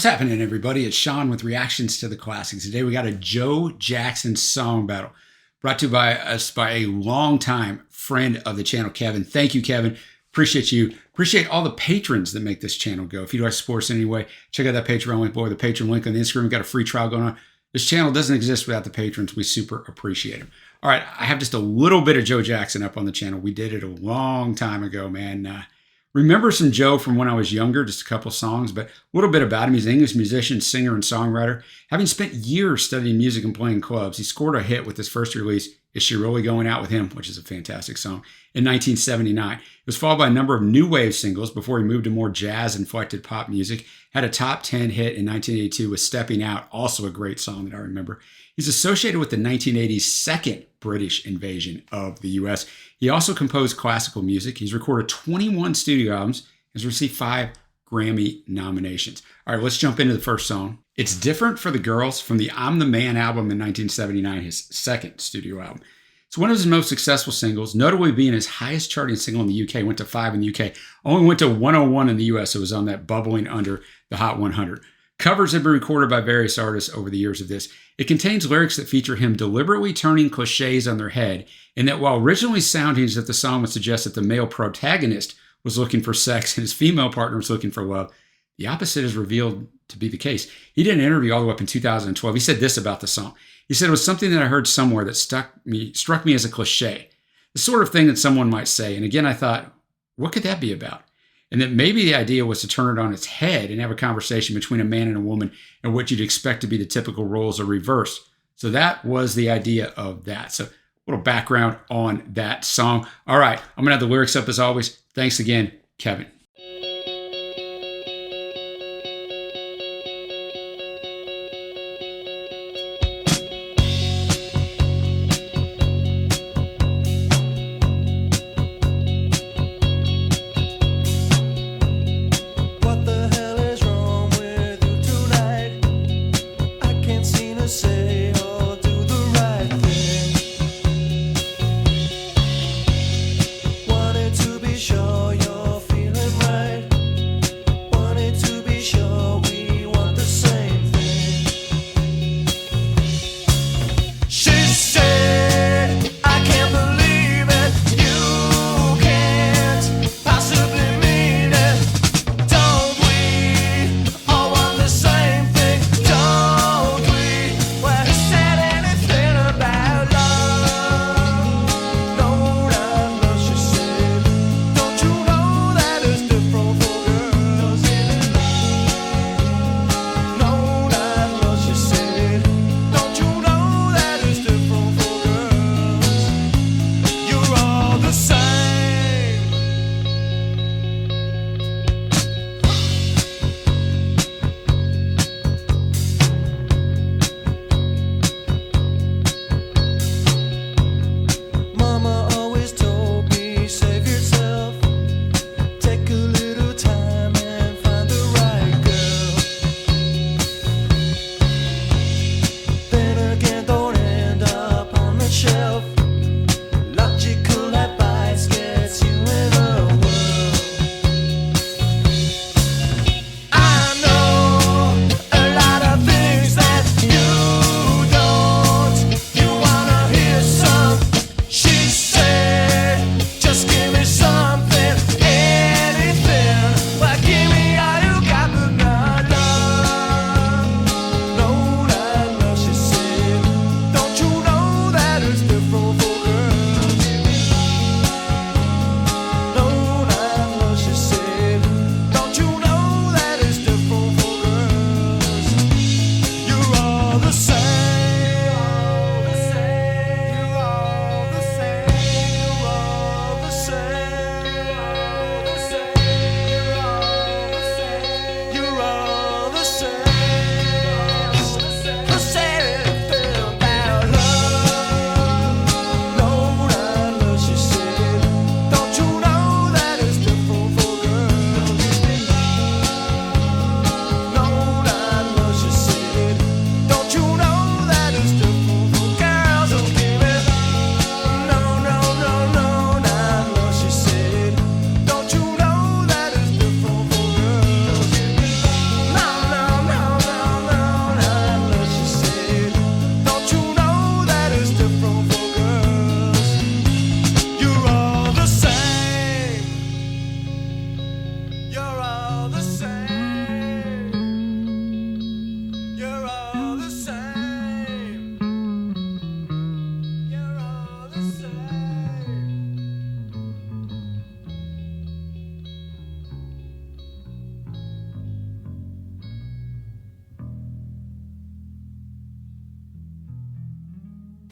What's happening, everybody? It's Sean with Reactions to the Classics. Today we got a Joe Jackson song battle brought to you by us by a longtime friend of the channel, Kevin. Thank you, Kevin. Appreciate you. Appreciate all the patrons that make this channel go. If you'd like to support us in any way, check out that Patreon link, boy, the Patreon link on the Instagram. We got a free trial going on. This channel doesn't exist without the patrons. We super appreciate them. All right, I have just a little bit of Joe Jackson up on the channel. We did it a long time ago, man. Remember some Joe from when I was younger, just a couple songs, but a little bit about him. He's an English musician, singer, and songwriter. Having spent years studying music and playing clubs, he scored a hit with his first release, Is She Really Going Out With Him, which is a fantastic song, in 1979. It was followed by a number of new wave singles before he moved to more jazz-inflected pop music. Had a top 10 hit in 1982 with Stepping Out, also a great song that I remember. He's associated with the 1980s second British invasion of the U.S. He also composed classical music. He's recorded 21 studio albums. Has received 5 Grammy nominations. All right, let's jump into the first song. It's Different for the Girls from the I'm the Man album in 1979, his second studio album. It's one of his most successful singles, notably being his highest charting single in the UK. Went to 5 in the UK. Only went to 101 in the US. It was on that bubbling under the Hot 100. Covers have been recorded by various artists over the years of this. It contains lyrics that feature him deliberately turning cliches on their head, and that while originally sounding as if the song would suggest that the male protagonist was looking for sex and his female partner was looking for love, the opposite is revealed to be the case. He did an interview all the way up in 2012. He said this about the song. He said, it was something that I heard somewhere that struck me as a cliche. The sort of thing that someone might say. And again, I thought, what could that be about? And that maybe the idea was to turn it on its head and have a conversation between a man and a woman in what you'd expect to be the typical roles are reversed. So that was the idea of that. So a little background on that song. All right, I'm going to have the lyrics up as always. Thanks again, Kevin.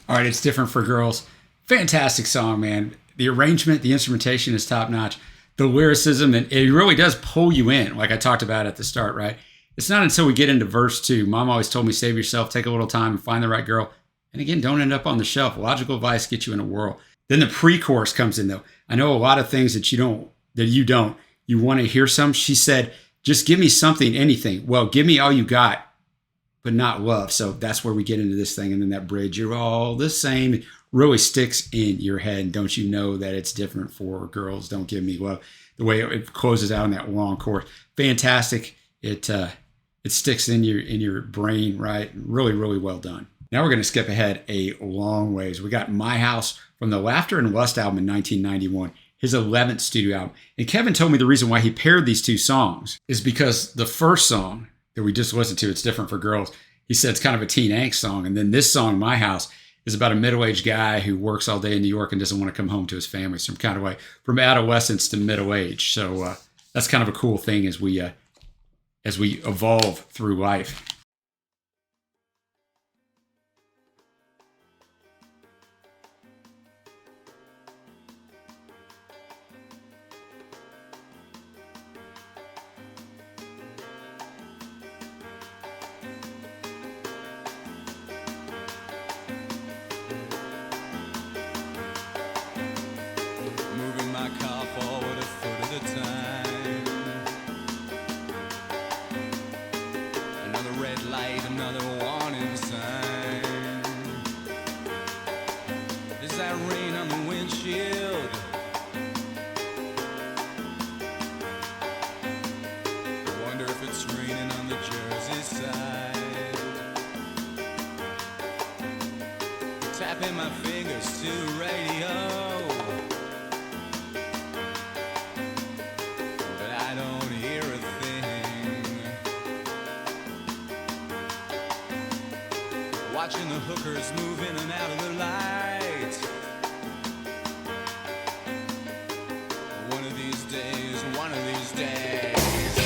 All right, it's different for girls. Fantastic song, man. The arrangement, the instrumentation is top notch. The lyricism, and it really does pull you in, like I talked about at the start, right? It's not until we get into verse 2. Mom always told me, save yourself, take a little time, and find the right girl. And again, don't end up on the shelf. Logical advice gets you in a whirl. Then the pre-chorus comes in, though. I know a lot of things that you don't. You want to hear some. She said, just give me something, anything. Well, give me all you got, but not love. So that's where we get into this thing. And then that bridge, you're all the same, really sticks in your head. And don't you know that it's different for girls? Don't give me love. The way it closes out in that long chorus, fantastic. It sticks in your brain, right? Really, really well done. Now we're going to skip ahead a long ways. We got My House from the Laughter and Lust album in 1991, his 11th studio album. And Kevin told me the reason why he paired these two songs is because the first song that we just listened to, It's Different for Girls, he said it's kind of a teen angst song. And then this song, My House, is about a middle-aged guy who works all day in New York and doesn't want to come home to his family. So kind of like from adolescence to middle age. So that's kind of a cool thing as we evolve through life. Tapping my fingers to the radio, but I don't hear a thing. Watching the hookers move in and out of the light. One of these days, one of these days,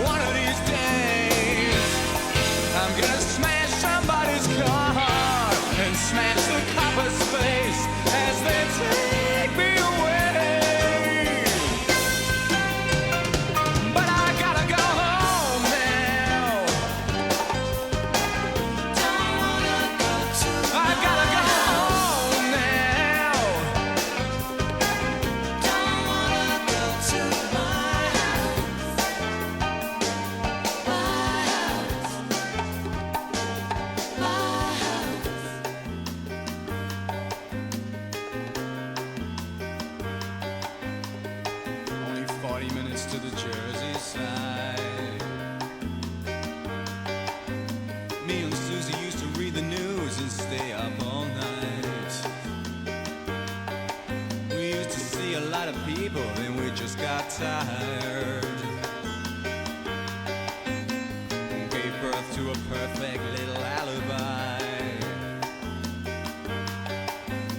one of these days, I'm gonna smash somebody's car and smash the copper's face as they take me away. But I gotta go home now. Don't wanna go to I gotta go home now. Don't wanna go to my house. My house. Only 40 minutes to the Jersey side. Me and Susie used to read the news and stay up all night. We used to see a lot of people, then we just got tired. And gave birth to a perfect little alibi.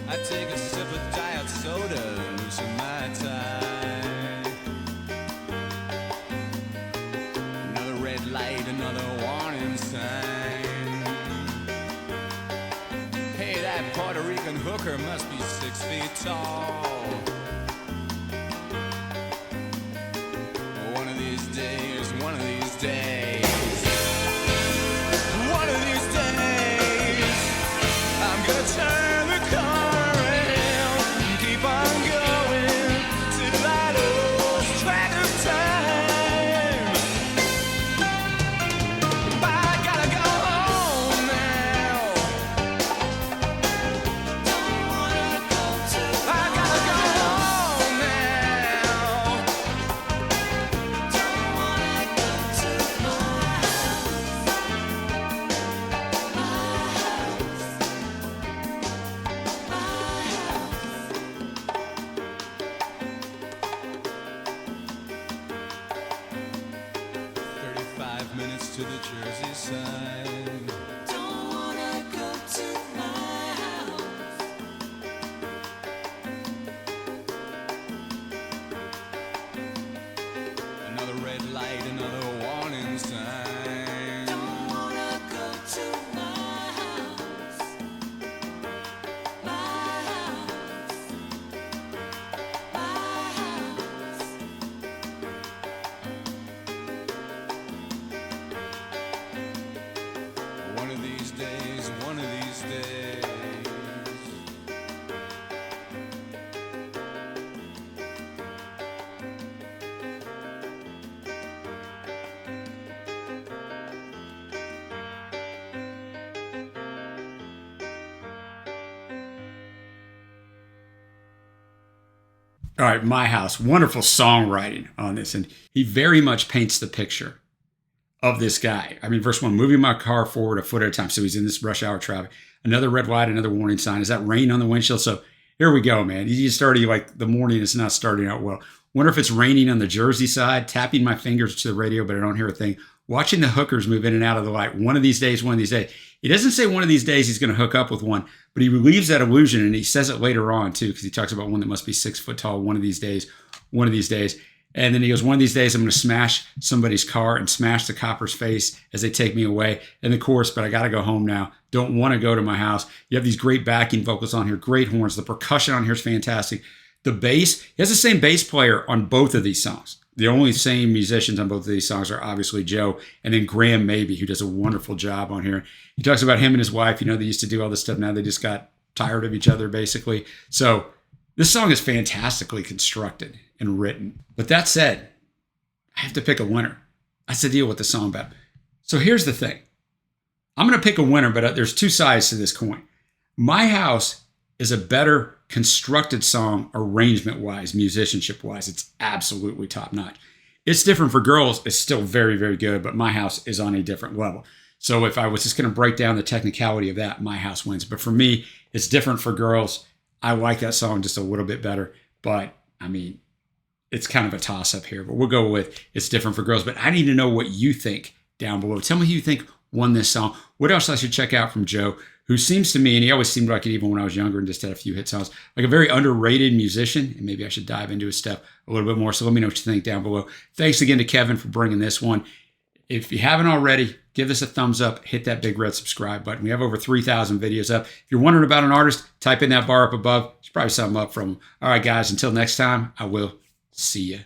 I take a sip of diet soda and loosen my tie. Another red light, another warning sign. Hey, that Puerto Rican hooker must be 6 feet tall. One of these days, one of these days, one of these days, I'm gonna turn the car around and keep on going till I lose track of time. But I gotta go home now. Don't wanna go to I gotta go home now. Don't wanna go to my All right, My House, wonderful songwriting on this. And he very much paints the picture of this guy. I mean, verse 1, moving my car forward a foot at a time. So he's in this rush hour traffic. Another red light, another warning sign. Is that rain on the windshield? So here we go, man. You started like the morning is not starting out well. Wonder if it's raining on the Jersey side. Tapping my fingers to the radio, but I don't hear a thing. Watching the hookers move in and out of the light. One of these days, one of these days. He doesn't say one of these days he's going to hook up with one, but he relieves that illusion, and he says it later on too, because he talks about one that must be 6 foot tall. One of these days, one of these days. And then he goes, one of these days I'm going to smash somebody's car and smash the copper's face as they take me away. And the chorus, but I got to go home now. Don't want to go to my house. You have these great backing vocals on here, great horns. The percussion on here is fantastic. The bass, he has the same bass player on both of these songs. The only same musicians on both of these songs are obviously Joe and then Graham Maybe, who does a wonderful job on here. He talks about him and his wife. You know, they used to do all this stuff. Now they just got tired of each other, basically. So this song is fantastically constructed and written. But that said, I have to pick a winner. That's the deal with the song about. So here's the thing. I'm going to pick a winner, but there's two sides to this coin. My House is a better constructed song arrangement-wise, musicianship-wise. It's absolutely top-notch. It's Different for Girls. It's still very, very good, but My House is on a different level. So if I was just going to break down the technicality of that, My House wins. But for me, It's Different for Girls. I like that song just a little bit better, but I mean, it's kind of a toss-up here, but we'll go with It's Different for Girls. But I need to know what you think down below. Tell me who you think won this song. What else I should check out from Joe, who seems to me, and he always seemed like it even when I was younger and just had a few hit songs, like a very underrated musician, and maybe I should dive into his stuff a little bit more. So let me know what you think down below. Thanks again to Kevin for bringing this one. If you haven't already, give this a thumbs up, hit that big red subscribe button. We have over 3,000 videos up. If you're wondering about an artist, type in that bar up above. There's probably something up from them. All right, guys, until next time, I will see you.